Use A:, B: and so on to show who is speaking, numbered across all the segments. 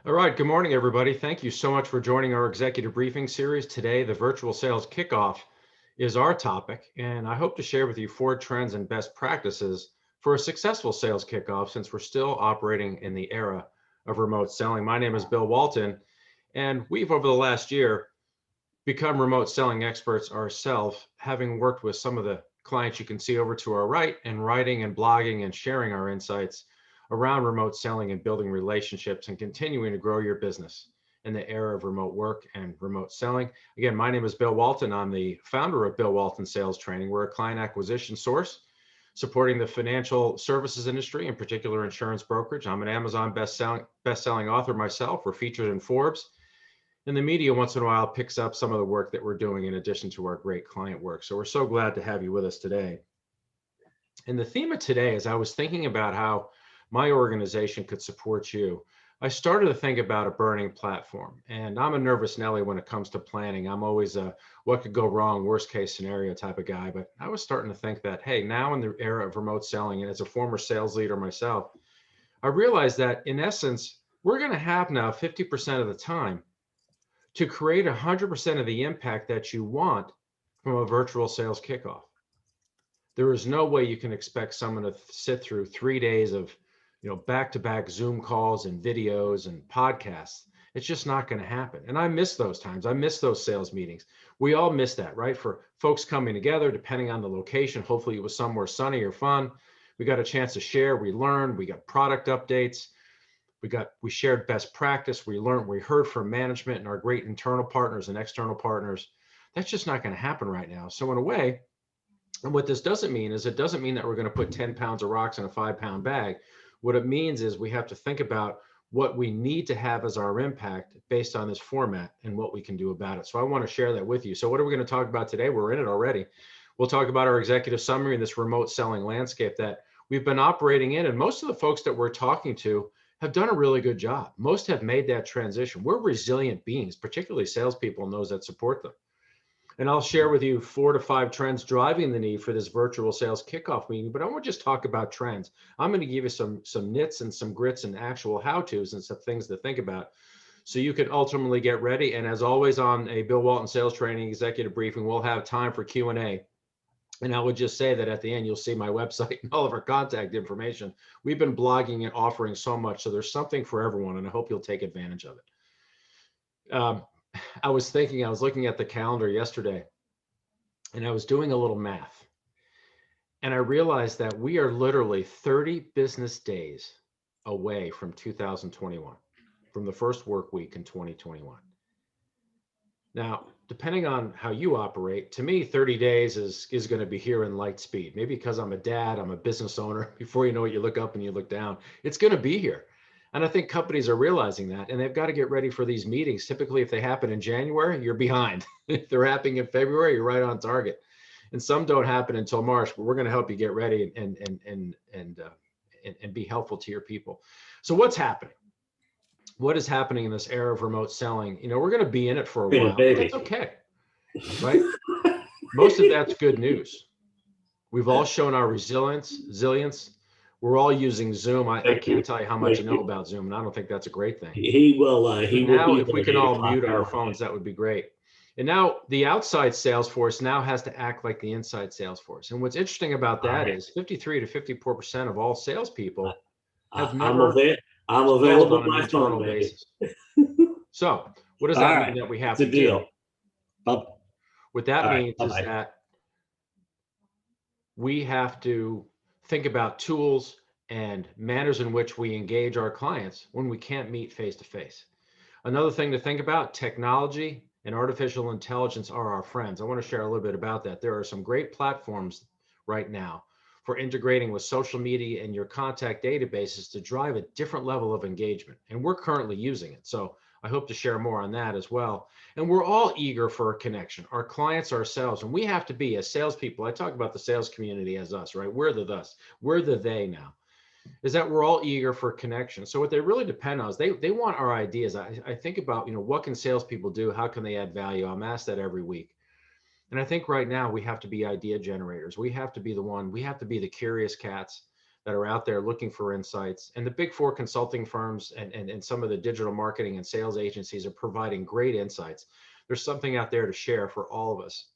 A: All right, good morning, everybody. Thank you so much for joining our executive briefing series. Today, the virtual sales kickoff is our topic, and I hope to share with you 4 trends and best practices for a successful sales kickoff since we're still operating in the era of remote selling. My name is Bill Walton, and we've over the last year become remote selling experts ourselves, having worked with some of the clients you can see over to our right and writing and blogging and sharing our insights around remote selling and building relationships and continuing to grow your business in the era of remote work and remote selling. Again, my name is Bill Walton. I'm the founder of Bill Walton Sales Training. We're a client acquisition source supporting the financial services industry, in particular insurance brokerage. I'm an Amazon best-selling author myself. We're featured in Forbes. And the media once in a while picks up some of the work that we're doing in addition to our great client work. So we're so glad to have you with us today. And the theme of today, as I was thinking about how my organization could support you, I started to think about a burning platform. And I'm a nervous Nelly when it comes to planning. I'm always a what could go wrong, worst case scenario type of guy. But I was starting to think that, hey, now in the era of remote selling, and as a former sales leader myself, I realized that in essence, we're going to have now 50% of the time to create 100% of the impact that you want from a virtual sales kickoff. There is no way you can expect someone to sit through 3 days of, back-to-back Zoom calls and videos and podcasts. It's just not going to happen. And I miss those times. I miss those sales meetings. We all miss that, right? For folks coming together, depending on the location, hopefully it was somewhere sunny or fun. We got a chance to share, we learned, we got product updates. We shared best practice. We learned, we heard from management and our great internal partners and external partners. That's just not going to happen right now. So in a way, and what this doesn't mean is it doesn't mean that we're going to put 10 pounds of rocks in a 5-pound bag. What it means is we have to think about what we need to have as our impact based on this format and what we can do about it. So I want to share that with you. So what are we going to talk about today? We're in it already. We'll talk about our executive summary in this remote selling landscape that we've been operating in. And most of the folks that we're talking to have done a really good job. Most have made that transition. We're resilient beings, particularly salespeople and those that support them. And I'll share with you 4 to 5 trends driving the need for this virtual sales kickoff meeting, but I won't just talk about trends. I'm going to give you some nits and some grits and actual how-tos and some things to think about so you can ultimately get ready. And as always on a Bill Walton Sales Training Executive Briefing, we'll have time for Q&A. And I would just say that at the end, you'll see my website and all of our contact information. We've been blogging and offering so much, so there's something for everyone, and I hope you'll take advantage of it. I was looking at the calendar yesterday, and I was doing a little math. And I realized that we are literally 30 business days away from 2021, from the first work week in 2021. Now, depending on how you operate, to me, 30 days is going to be here in light speed. Maybe because I'm a dad, I'm a business owner. Before you know it, you look up and you look down. It's going to be here. And I think companies are realizing that, and they've got to get ready for these meetings. Typically, if they happen in January, you're behind. If they're happening in February, you're right on target. And some don't happen until March, but we're going to help you get ready and be helpful to your people. So what's happening? What is happening in this era of remote selling? We're going to be in it for a while. That's okay, right? Most of that's good news. We've all shown our resilience. We're all using Zoom. I can't tell you how much you know about Zoom, and I don't think that's a great thing.
B: He will.
A: Now, if we can all mute our phones, that would be great. And now the outside sales force now has to act like the inside sales force. And what's interesting about that is 53 to 54% of all salespeople have never
B: I'm available
A: on an internal basis. So what does that mean that we have to do? What that means is that we have to think about tools and manners in which we engage our clients when we can't meet face to face. Another thing to think about, technology and artificial intelligence are our friends. I want to share a little bit about that. There are some great platforms right now for integrating with social media and your contact databases to drive a different level of engagement. And we're currently using it. So I hope to share more on that as well. And we're all eager for a connection, our clients, ourselves, and we have to be as salespeople. I talk about the sales community as us, right? We're the us, we're the they now, is that we're all eager for connection. So what they really depend on is they want our ideas. I think about, what can salespeople do? How can they add value? I'm asked that every week. And I think right now we have to be idea generators. We have to be the one, we have to be the curious cats that are out there looking for insights. And the big four consulting firms and some of the digital marketing and sales agencies are providing great insights. There's something out there to share for all of us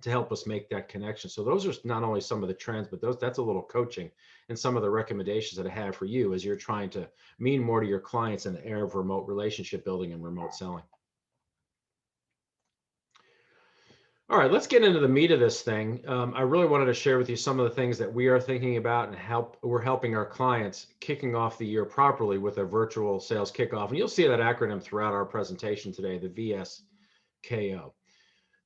A: to help us make that connection. So those are not only some of the trends, but that's a little coaching and some of the recommendations that I have for you as you're trying to mean more to your clients in the era of remote relationship building and remote selling. All right, let's get into the meat of this thing. I really wanted to share with you some of the things that we are thinking about and we're helping our clients kicking off the year properly with a virtual sales kickoff. And you'll see that acronym throughout our presentation today, the VSKO.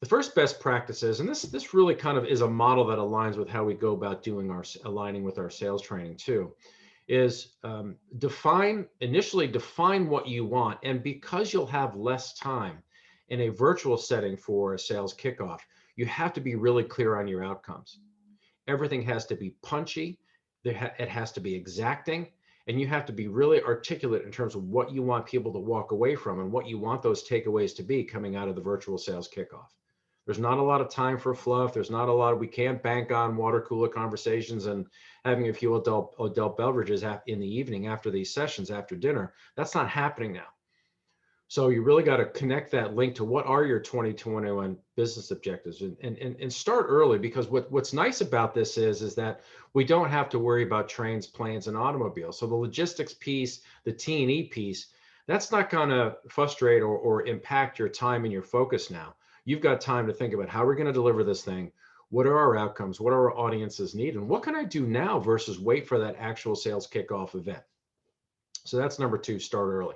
A: The first best practices, and this really kind of is a model that aligns with how we go about doing aligning with our sales training too, is initially define what you want. And because you'll have less time in a virtual setting for a sales kickoff, you have to be really clear on your outcomes. Everything has to be punchy, it has to be exacting, and you have to be really articulate in terms of what you want people to walk away from and what you want those takeaways to be coming out of the virtual sales kickoff. There's not a lot of time for fluff. There's not a lot of, we can't bank on water cooler conversations and having a few adult beverages in the evening after these sessions, after dinner. That's not happening now. So you really got to connect that link to what are your 2021 business objectives and start early, because what's nice about this is that we don't have to worry about trains, planes, and automobiles. So the logistics piece, the T&E piece, that's not going to frustrate or impact your time and your focus now. You've got time to think about how we're going to deliver this thing. What are our outcomes? What do our audiences need? And what can I do now versus wait for that actual sales kickoff event? So that's number two, start early.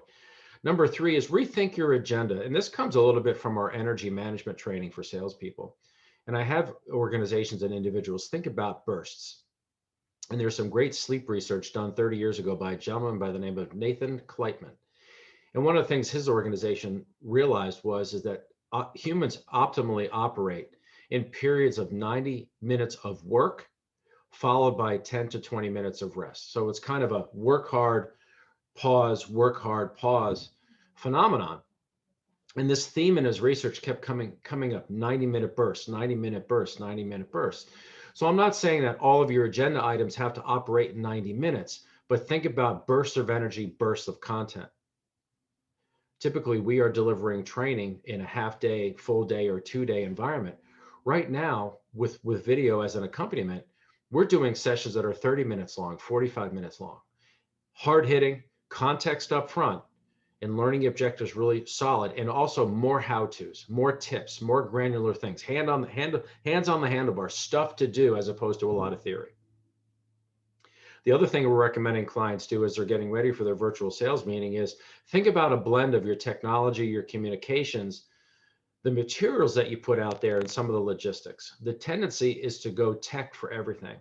A: Number three is rethink your agenda. And this comes a little bit from our energy management training for salespeople. And I have organizations and individuals think about bursts. And there's some great sleep research done 30 years ago by a gentleman by the name of Nathan Kleitman. And one of the things his organization realized is that humans optimally operate in periods of 90 minutes of work, followed by 10 to 20 minutes of rest. So it's kind of a work hard, pause phenomenon. And this theme in his research kept coming up, 90-minute bursts, 90-minute bursts, 90-minute bursts. So I'm not saying that all of your agenda items have to operate in 90 minutes, but think about bursts of energy, bursts of content. Typically, we are delivering training in a half-day, full-day, or two-day environment. Right now, with video as an accompaniment, we're doing sessions that are 30 minutes long, 45 minutes long. Hard-hitting, context up front, and learning objectives really solid, and also more how-tos, more tips, more granular things, hands on the handlebar, stuff to do as opposed to a lot of theory. The other thing we're recommending clients do as they're getting ready for their virtual sales meeting is think about a blend of your technology, your communications, the materials that you put out there, and some of the logistics. The tendency is to go tech for everything.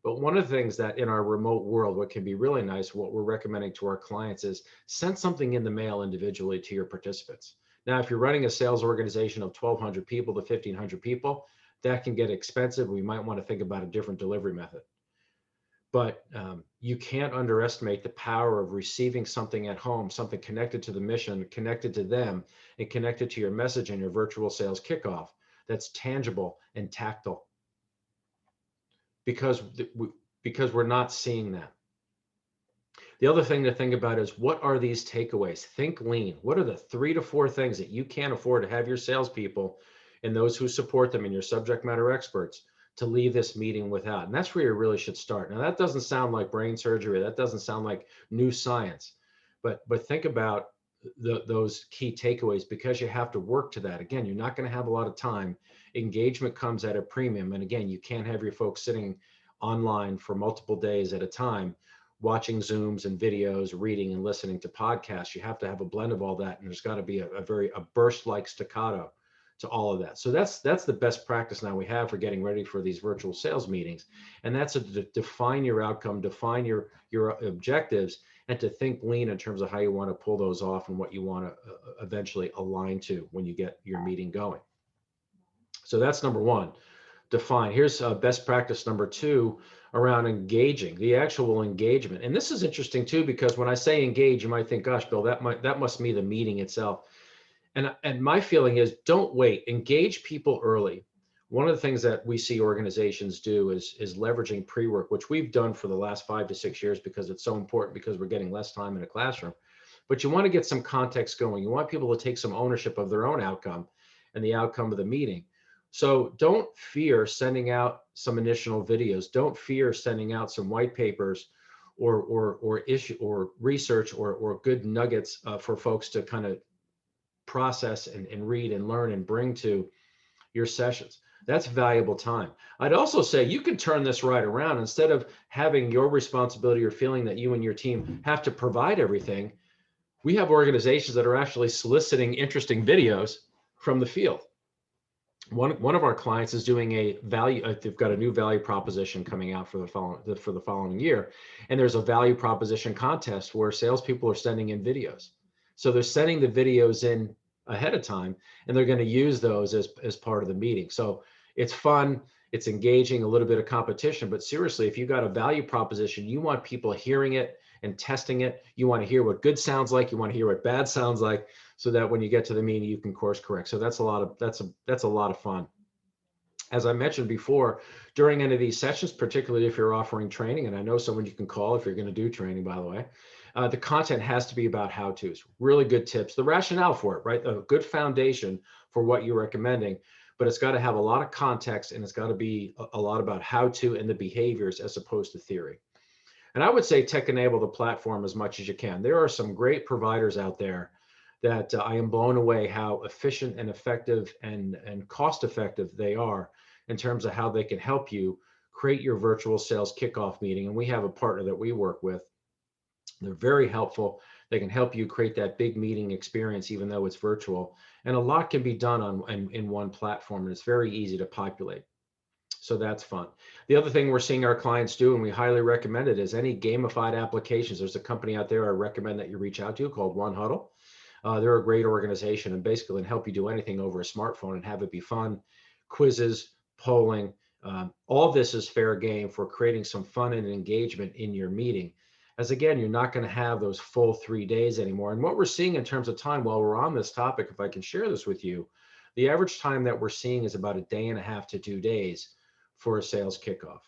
A: But one of the things that in our remote world, what can be really nice, what we're recommending to our clients is send something in the mail individually to your participants. Now, if you're running a sales organization of 1,200 people to 1,500 people, that can get expensive. We might want to think about a different delivery method. But you can't underestimate the power of receiving something at home, something connected to the mission, connected to them, and connected to your message and your virtual sales kickoff that's tangible and tactile. Because we're not seeing that. The other thing to think about is, what are these takeaways? Think lean. What are the 3 to 4 things that you can't afford to have your salespeople and those who support them and your subject matter experts to leave this meeting without? And that's where you really should start. Now, that doesn't sound like brain surgery. That doesn't sound like new science. But think about those key takeaways, because you have to work to that. Again, you're not going to have a lot of time. Engagement comes at a premium. And again, you can't have your folks sitting online for multiple days at a time, watching Zooms and videos, reading and listening to podcasts. You have to have a blend of all that. And there's got to be a burst-like staccato to all of that. So that's the best practice now we have for getting ready for these virtual sales meetings. And that's to define your outcome, define your objectives, and to think lean in terms of how you want to pull those off and what you want to eventually align to when you get your meeting going. So that's number one, define. Here's best practice number 2 around engaging, the actual engagement. And this is interesting too, because when I say engage, you might think, gosh, Bill, that must be the meeting itself. And my feeling is, don't wait, engage people early. One of the things that we see organizations do is leveraging pre-work, which we've done for the last 5 to 6 years because it's so important, because we're getting less time in a classroom. But you want to get some context going. You want people to take some ownership of their own outcome and the outcome of the meeting. So don't fear sending out some initial videos. Don't fear sending out some white papers or issue or research or good nuggets for folks to kind of process and read and learn and bring to your sessions. That's valuable time. I'd also say you can turn this right around. Instead of having your responsibility or feeling that you and your team have to provide everything, we have organizations that are actually soliciting interesting videos from the field. One of our clients is doing a value, they've got a new value proposition coming out for the following year. And there's a value proposition contest where salespeople are sending in videos. So they're sending the videos in ahead of time, and they're going to use those as part of the meeting. So it's fun, it's engaging, a little bit of competition, but seriously, if you got a value proposition, you want people hearing it and testing it. You want to hear what good sounds like, you want to hear what bad sounds like, so that when you get to the meeting, you can course correct. So that's a lot of fun. As I mentioned before, during any of these sessions, particularly if you're offering training, and I know someone you can call if you're going to do training, by the way, the content has to be about how-tos, really good tips, the rationale for it, right? A good foundation for what you're recommending, but it's got to have a lot of context, and it's got to be a lot about how-to and the behaviors as opposed to theory. And I would say tech enable the platform as much as you can. There are some great providers out there that I am blown away how efficient and effective and cost effective they are in terms of how they can help you create your virtual sales kickoff meeting. And we have a partner that we work with. They're very helpful. They can help you create that big meeting experience, even though it's virtual. And a lot can be done in one platform, and it's very easy to populate. So that's fun. The other thing we're seeing our clients do, and we highly recommend it, is any gamified applications. There's a company out there I recommend that you reach out to called One Huddle. They're a great organization, and basically can help you do anything over a smartphone and have it be fun. Quizzes, polling, all this is fair game for creating some fun and engagement in your meeting. As again, you're not going to have those full 3 days anymore. And what we're seeing in terms of time, while we're on this topic, if I can share this with you, the average time that we're seeing is about 1.5 to 2 days for a sales kickoff.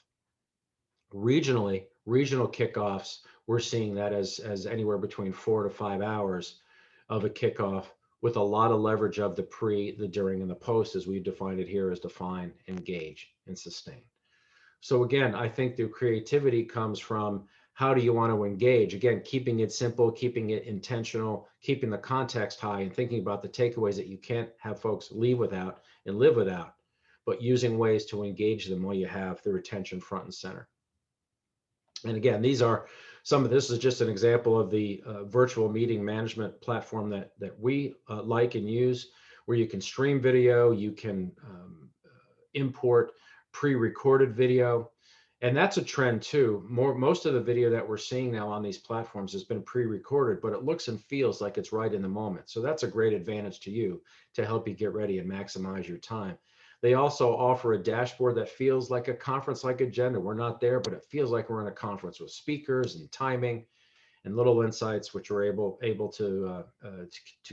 A: Regionally, regional kickoffs, we're seeing that as anywhere between 4 to 5 hours of a kickoff, with a lot of leverage of the pre, the during, and the post, as we've defined it here as define, engage, and sustain. So again, I think the creativity comes from how do you want to engage? Again, keeping it simple, keeping it intentional, keeping the context high, and thinking about the takeaways that you can't have folks leave without and live without, but using ways to engage them while you have the retention front and center. And again, these are some of this is just an example of the virtual meeting management platform that we like and use, where you can stream video, you can import pre-recorded video. And that's a trend too. Most of the video that we're seeing now on these platforms has been pre-recorded, but it looks and feels like it's right in the moment. So that's a great advantage to you to help you get ready and maximize your time. They also offer a dashboard that feels like a conference-like agenda. We're not there, but it feels like we're in a conference with speakers and timing and little insights, which are able to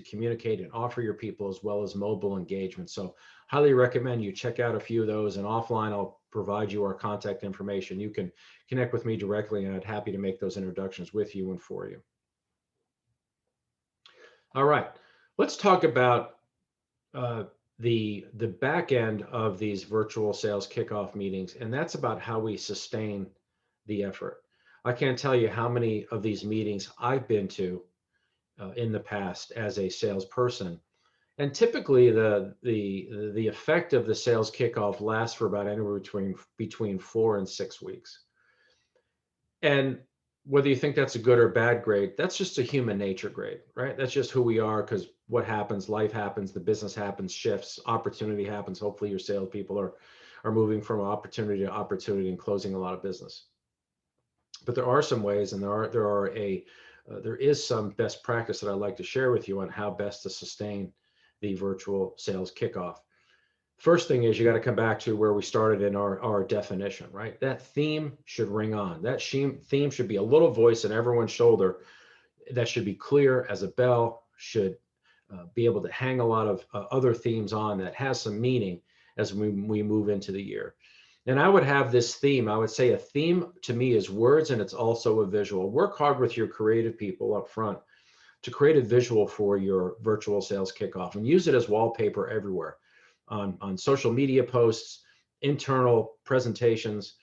A: communicate and offer your people, as well as mobile engagement. So highly recommend you check out a few of those, and offline I'll provide you our contact information. You can connect with me directly, and I'd happy to make those introductions with you and for you. All right, let's talk about the back end of these virtual sales kickoff meetings, and that's about how we sustain the effort. I can't tell you how many of these meetings I've been to in the past as a salesperson, and typically the effect of the sales kickoff lasts for about anywhere between 4 and 6 weeks. And whether you think that's a good or bad grade, that's just a human nature grade, right? That's just who we are, because what happens, life happens, the business happens, shifts, opportunity happens. Hopefully your salespeople are moving from opportunity to opportunity and closing a lot of business. But there are some ways, and there is some best practice that I'd like to share with you on how best to sustain the virtual sales kickoff. First thing is, you got to come back to where we started in our definition, right? That theme should ring on. That theme should be a little voice in everyone's shoulder that should be clear as a bell, should be able to hang a lot of other themes on that has some meaning, as we move into the year. And I would have this theme. I would say a theme to me is words, and it's also a visual. Work hard with your creative people up front to create a visual for your virtual sales kickoff and use it as wallpaper everywhere on social media posts, internal presentations,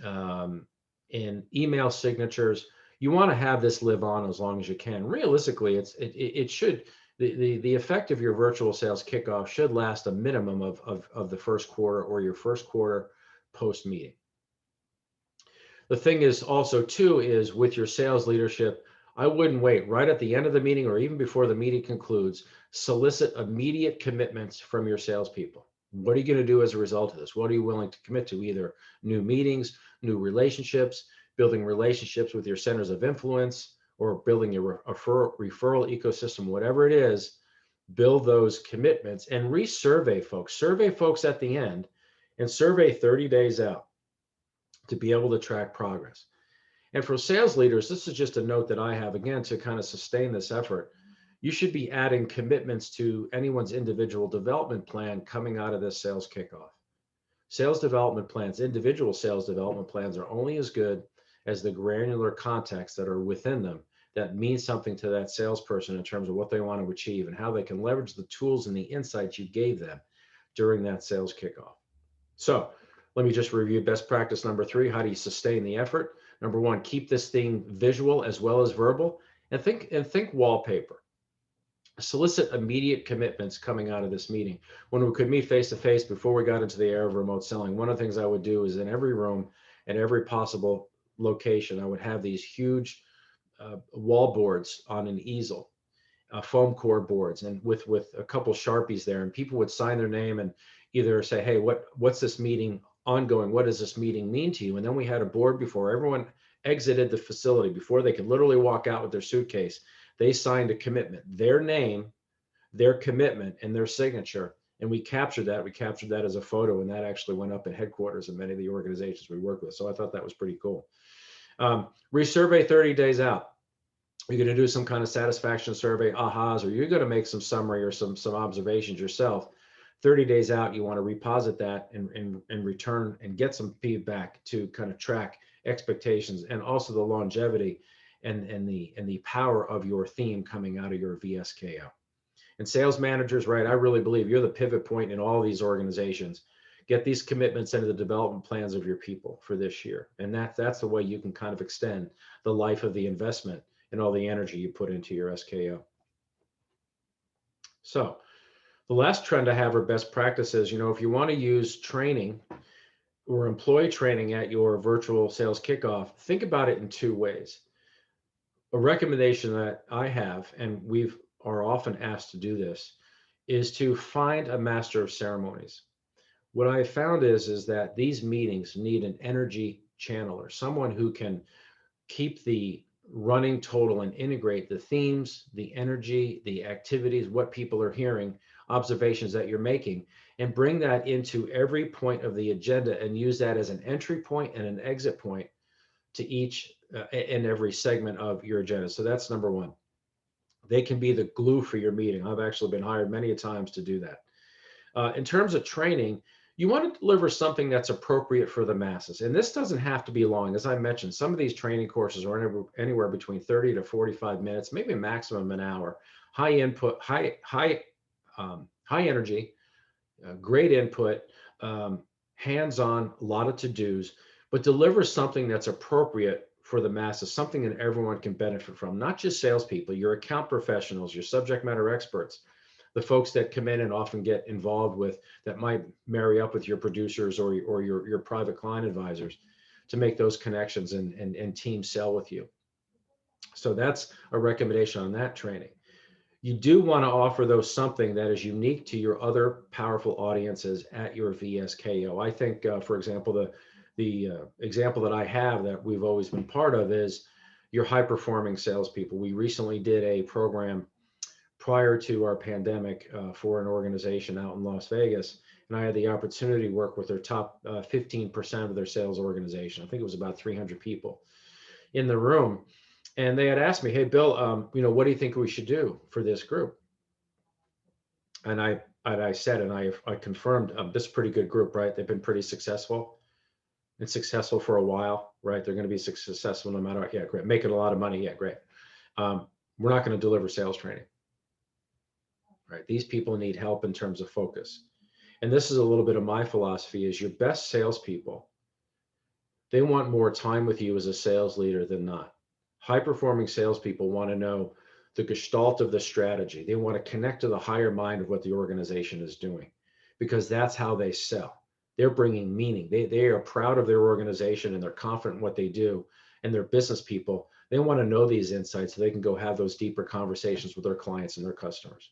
A: in email signatures. You want to have this live on as long as you can. Realistically, it should, the effect of your virtual sales kickoff should last a minimum of the first quarter or your first quarter post meeting. The thing is also too is with your sales leadership, I wouldn't wait right at the end of the meeting or even before the meeting concludes. Solicit immediate commitments from your salespeople. What are you going to do as a result of this? What are you willing to commit to? Either new meetings, new relationships, building relationships with your centers of influence, or building a referral ecosystem, whatever it is. Build those commitments and resurvey folks. Survey folks at the end and survey 30 days out to be able to track progress. And for sales leaders, this is just a note that I have, again, to kind of sustain this effort. You should be adding commitments to anyone's individual development plan coming out of this sales kickoff. Sales development plans, individual sales development plans, are only as good as the granular context that are within them that means something to that salesperson in terms of what they want to achieve and how they can leverage the tools and the insights you gave them during that sales kickoff. So let me just review best practice number 3. How do you sustain the effort? Number 1, keep this thing visual as well as verbal, and think wallpaper. Solicit immediate commitments coming out of this meeting. When we could meet face to face before we got into the era of remote selling, one of the things I would do is in every room, at every possible location, I would have these huge wall boards on an easel, foam core boards, and with a couple Sharpies there, and people would sign their name and either say, hey, what's this meeting ongoing? What does this meeting mean to you? And then we had a board before everyone exited the facility, before they could literally walk out with their suitcase. They signed a commitment, their name, their commitment, and their signature. And we captured that. We captured that as a photo, and that actually went up in headquarters of many of the organizations we work with. So I thought that was pretty cool. Resurvey 30 days out. You're going to do some kind of satisfaction survey, ahas, or you're going to make some summary or some observations yourself. 30 days out, you want to reposit that and return and get some feedback to kind of track expectations and also the longevity and the power of your theme coming out of your VSKO. And sales managers, right, I really believe you're the pivot point in all these organizations. Get these commitments into the development plans of your people for this year. And that's the way you can kind of extend the life of the investment and all the energy you put into your SKO. So the last trend I have are best practices. If you want to use training or employee training at your virtual sales kickoff, think about it in 2 ways. A recommendation that I have, and we are often asked to do this, is to find a master of ceremonies. What I found is that these meetings need an energy channeler, someone who can keep the running total and integrate the themes, the energy, the activities, what people are hearing, observations that you're making, and bring that into every point of the agenda and use that as an entry point and an exit point to each and every segment of your agenda. So that's number 1. They can be the glue for your meeting. I've actually been hired many times to do that. In terms of training, you want to deliver something that's appropriate for the masses. And this doesn't have to be long. As I mentioned, some of these training courses are anywhere between 30 to 45 minutes, maybe a maximum an hour. High input, high energy, great input, hands-on, a lot of to-dos, but deliver something that's appropriate for the masses, something that everyone can benefit from, not just salespeople, your account professionals, your subject matter experts, the folks that come in and often get involved with, that might marry up with your producers or your private client advisors to make those connections and team sell with you. So that's a recommendation on that training. You do want to offer though something that is unique to your other powerful audiences at your VSKO. I think, for example, the example that I have that we've always been part of is your high-performing salespeople. We recently did a program prior to our pandemic for an organization out in Las Vegas, and I had the opportunity to work with their top 15% of their sales organization. I think it was about 300 people in the room. And they had asked me, hey, Bill, what do you think we should do for this group? And I I said, and I confirmed, this is a pretty good group, right? They've been pretty successful and successful for a while, right? They're going to be successful no matter what. Yeah, great. Making a lot of money. Yeah, great. We're not going to deliver sales training, right? These people need help in terms of focus. And this is a little bit of my philosophy is your best salespeople, they want more time with you as a sales leader than not. High performing salespeople want to know the gestalt of the strategy. They want to connect to the higher mind of what the organization is doing because that's how they sell. They're bringing meaning. They are proud of their organization and they're confident in what they do. And they're business people. They want to know these insights so they can go have those deeper conversations with their clients and their customers.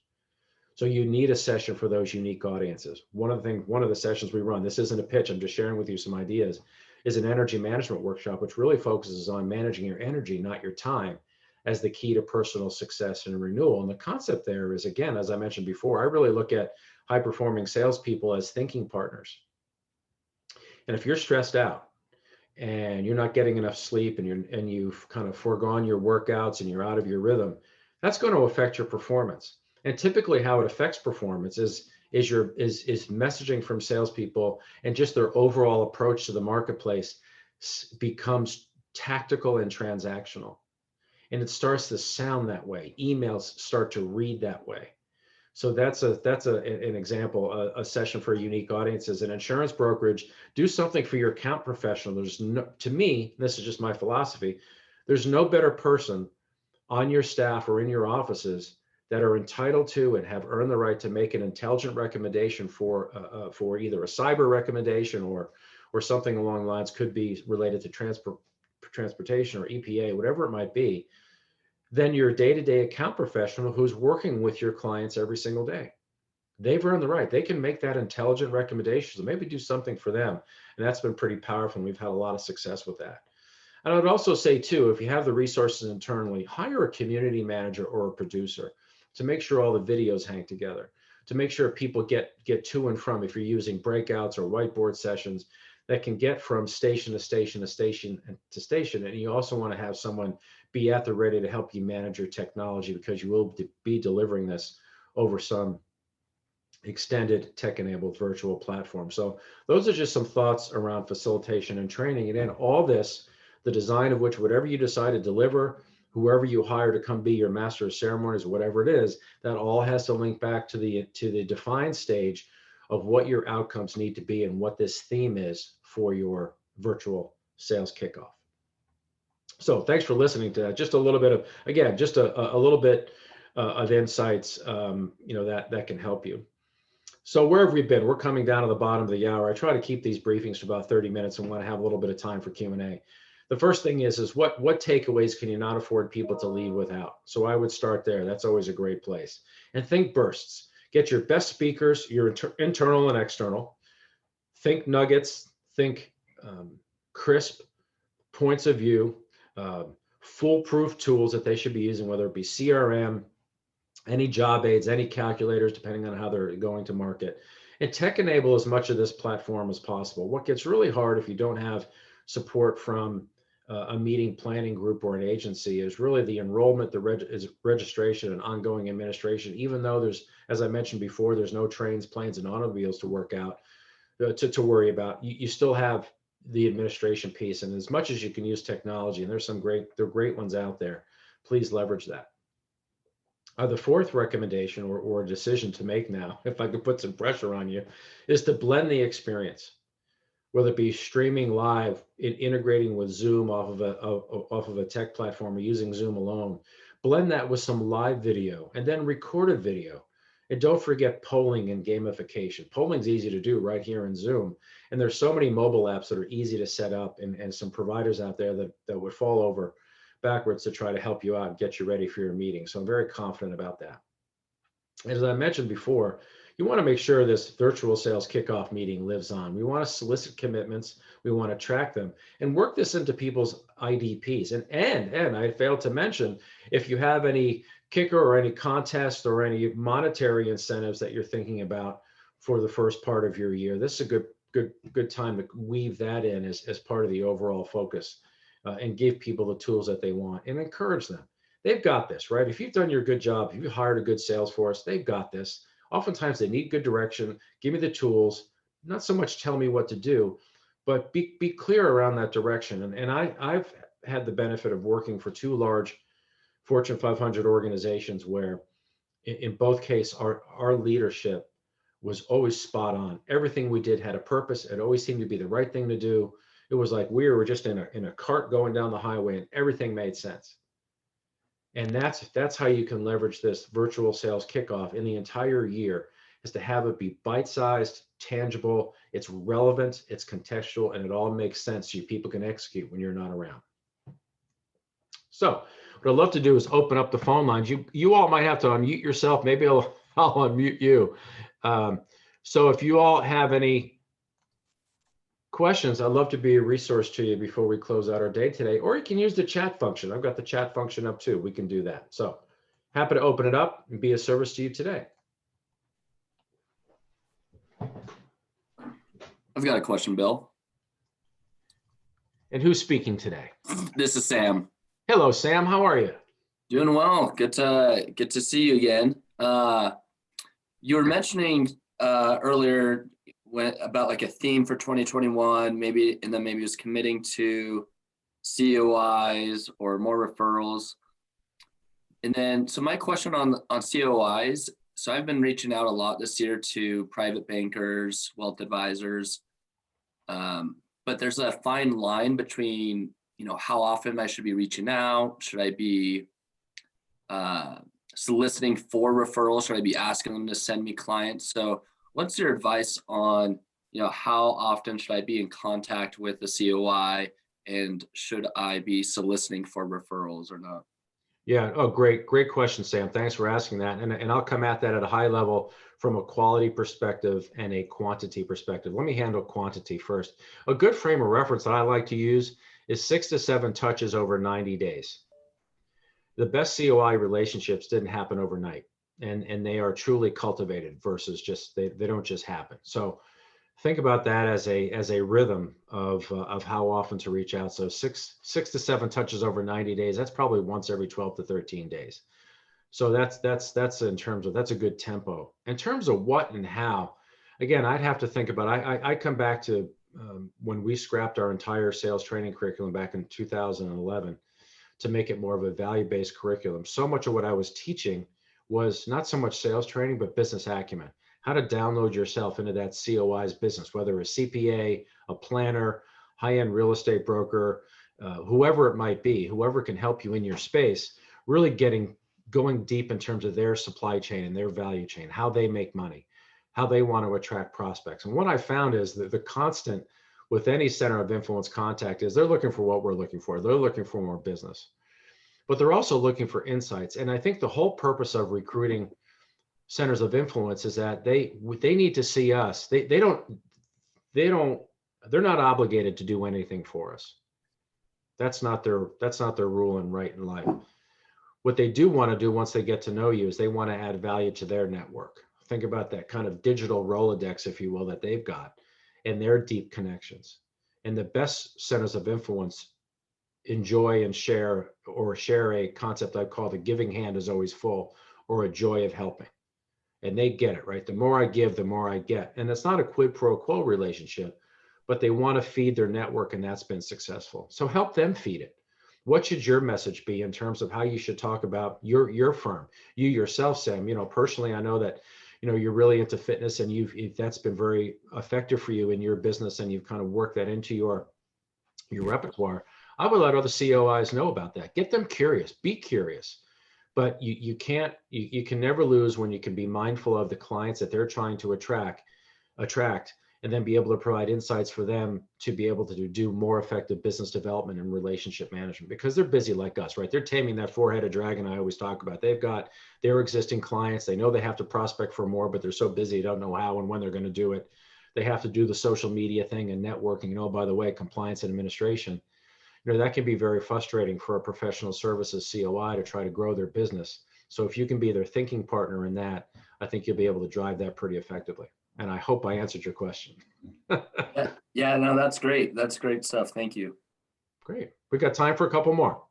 A: So you need a session for those unique audiences. One of the sessions we run, this isn't a pitch, I'm just sharing with you some ideas, is an energy management workshop, which really focuses on managing your energy, not your time, as the key to personal success and renewal. And the concept there is, again, as I mentioned before, I really look at high performing salespeople as thinking partners. And if you're stressed out and you're not getting enough sleep and you've kind of foregone your workouts and you're out of your rhythm, that's going to affect your performance. And typically how it affects performance is messaging from salespeople and just their overall approach to the marketplace becomes tactical and transactional. And it starts to sound that way. Emails start to read that way. So that's an example, a session for unique audiences. An insurance brokerage, do something for your account professional. There's no, to me, this is just my philosophy, there's no better person on your staff or in your offices that are entitled to and have earned the right to make an intelligent recommendation for either a cyber recommendation or something along the lines, could be related to transportation or EPA, whatever it might be, than your day-to-day account professional who's working with your clients every single day. They've earned the right. They can make that intelligent recommendation. So maybe do something for them. And that's been pretty powerful. And we've had a lot of success with that. And I would also say too, if you have the resources internally, hire a community manager or a producer to make sure all the videos hang together, to make sure people get to and from, if you're using breakouts or whiteboard sessions, that can get from station to station to station to station. And you also want to have someone be at the ready to help you manage your technology, because you will be delivering this over some extended tech-enabled virtual platform. So those are just some thoughts around facilitation and training. And then all this, the design of which, whatever you decide to deliver, whoever you hire to come be your master of ceremonies, whatever it is, that all has to link back to the defined stage of what your outcomes need to be and what this theme is for your virtual sales kickoff. So thanks for listening to that. Just a little bit of, again, just a little bit of insights, that can help you. So where have we been? We're coming down to the bottom of the hour. I try to keep these briefings for about 30 minutes and want to have a little bit of time for Q&A. The first thing is what takeaways can you not afford people to leave without? So I would start there. That's always a great place. And think bursts. Get your best speakers, your internal and external. Think nuggets. Think crisp points of view. Foolproof tools that they should be using, whether it be CRM, any job aids, any calculators, depending on how they're going to market. And tech enable as much of this platform as possible. What gets really hard if you don't have support from a meeting planning group or an agency is really the enrollment, the registration and ongoing administration. Even though there's, as I mentioned before, there's no trains, planes, and automobiles to work out, to worry about. You still have the administration piece. And as much as you can use technology, and there are great ones out there, please leverage that. The fourth recommendation or decision to make now, if I could put some pressure on you, is to blend the experience, whether it be streaming live, integrating with Zoom off of a tech platform, or using Zoom alone. Blend that with some live video and then recorded video. And don't forget polling and gamification. Polling's easy to do right here in Zoom. And there's so many mobile apps that are easy to set up, and some providers out there that would fall over backwards to try to help you out and get you ready for your meeting. So I'm very confident about that. As I mentioned before, you want to make sure this virtual sales kickoff meeting lives on. We want to solicit commitments. We want to track them and work this into people's IDPs. And I failed to mention, if you have any kicker or any contest or any monetary incentives that you're thinking about for the first part of your year, this is a good time to weave that in as part of the overall focus. And give people the tools that they want and encourage them. They've got this, right? If you've done your good job, if you've hired a good sales force, they've got this. Oftentimes they need good direction, give me the tools, not so much tell me what to do, but be clear around that direction. And I've had the benefit of working for two large Fortune 500 organizations where in both cases, our leadership was always spot on. Everything we did had a purpose. It always seemed to be the right thing to do. It was like we were just in a cart going down the highway and everything made sense. And that's how you can leverage this virtual sales kickoff in the entire year, is to have it be bite-sized, tangible, it's relevant, it's contextual, and it all makes sense so people can execute when you're not around. So what I'd love to do is open up the phone lines. You all might have to unmute yourself. Maybe I'll unmute you. So if you all have any questions, I'd love to be a resource to you before we close out our day today. Or you can use the chat function. I've got the chat function up too. We can do that. So happy to open it up and be a service to you today.
B: I've got a question, Bill.
A: And who's speaking today?
B: This is Sam.
A: Hello, Sam. How are you?
B: Doing well. Good to see you again. You were mentioning earlier about like a theme for 2021, maybe, and then maybe just committing to COIs or more referrals. And then, so my question on COIs. So I've been reaching out a lot this year to private bankers, wealth advisors, but there's a fine line between, how often I should be reaching out. Should I be soliciting for referrals? Should I be asking them to send me clients? So what's your advice on, how often should I be in contact with the COI, and should I be soliciting for referrals or not?
A: Yeah. Oh, great question, Sam. Thanks for asking that. And I'll come at that at a high level from a quality perspective and a quantity perspective. Let me handle quantity first. A good frame of reference that I like to use is 6 to 7 touches over 90 days. The best COI relationships didn't happen overnight, and they are truly cultivated versus just, they don't just happen. So think about that as a rhythm of how often to reach out. So six to 7 touches over 90 days. That's probably once every 12 to 13 days. So that's in terms of, that's a good tempo. In terms of what and how, again, I'd have to think about. I come back to when we scrapped our entire sales training curriculum back in 2011 to make it more of a value-based curriculum. So much of what I was teaching was not so much sales training, but business acumen. How to download yourself into that COI's business, whether a CPA, a planner, high-end real estate broker, whoever it might be, whoever can help you in your space, really going deep in terms of their supply chain and their value chain, how they make money, how they want to attract prospects. And what I found is that the constant with any center of influence contact is they're looking for what we're looking for. They're looking for more business, but they're also looking for insights. And I think the whole purpose of recruiting centers of influence is that they need to see us. They're not obligated to do anything for us. That's not their rule and right in life. What they do want to do once they get to know you is they want to add value to their network. Think about that kind of digital Rolodex, if you will, that they've got and their deep connections. And the best centers of influence enjoy and share a concept I call the giving hand is always full, or a joy of helping. And they get it, right? The more I give, the more I get. And it's not a quid pro quo relationship, but they want to feed their network, and that's been successful. So help them feed it. What should your message be in terms of how you should talk about your firm, you yourself, Sam? Personally, I know that, you're really into fitness, and that's been very effective for you in your business, and you've kind of worked that into your repertoire. I would let other COIs know about that. Get them curious, be curious. But you can never lose when you can be mindful of the clients that they're trying to attract, and then be able to provide insights for them to be able to do more effective business development and relationship management, because they're busy like us, right? They're taming that four-headed dragon I always talk about. They've got their existing clients. They know they have to prospect for more, but they're so busy, they don't know how and when they're going to do it. They have to do the social media thing and networking. By the way, compliance and administration. That can be very frustrating for a professional services COI to try to grow their business. So if you can be their thinking partner in that, I think you'll be able to drive that pretty effectively. And I hope I answered your question.
B: Yeah, no, that's great. That's great stuff. Thank you.
A: Great. We've got time for a couple more.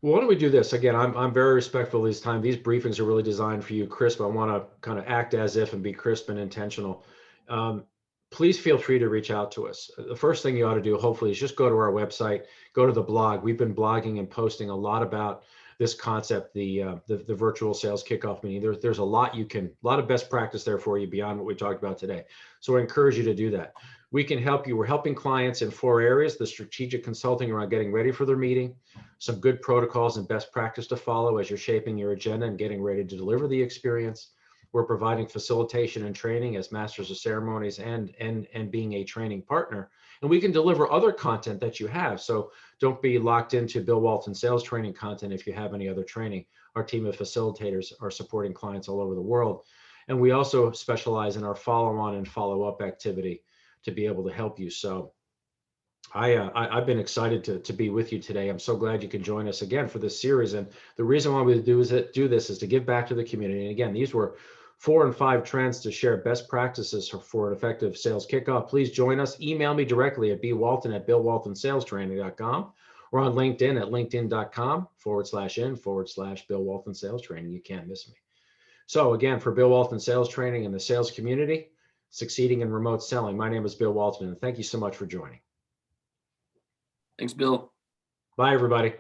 A: Well, why don't we do this? Again, I'm very respectful of these time. These briefings are really designed for you, crisp. I want to kind of act as if and be crisp and intentional. Um, Please feel free to reach out to us. The first thing you ought to do, hopefully, is just go to our website, go to the blog. We've been blogging and posting a lot about this concept, the virtual sales kickoff meeting. There's a lot a lot of best practice there for you beyond what we talked about today. So I encourage you to do that. We can help you. We're helping clients in 4 areas: the strategic consulting around getting ready for their meeting, some good protocols and best practice to follow as you're shaping your agenda and getting ready to deliver the experience. We're providing facilitation and training as masters of ceremonies and being a training partner. And we can deliver other content that you have. So don't be locked into Bill Walton sales training content if you have any other training. Our team of facilitators are supporting clients all over the world. And we also specialize in our follow-on and follow-up activity to be able to help you. So I've been excited to be with you today. I'm so glad you can join us again for this series. And the reason why we do this is to give back to the community. And again, these were 4 and 5 trends to share best practices for an effective sales kickoff. Please join us. Email me directly at bwalton@billwaltonSalesTraining.com or on LinkedIn at linkedin.com/in/Bill Walton Sales Training. You can't miss me. So again, for Bill Walton Sales Training and the sales community, succeeding in remote selling, my name is Bill Walton, and thank you so much for joining.
B: Thanks, Bill.
A: Bye, everybody.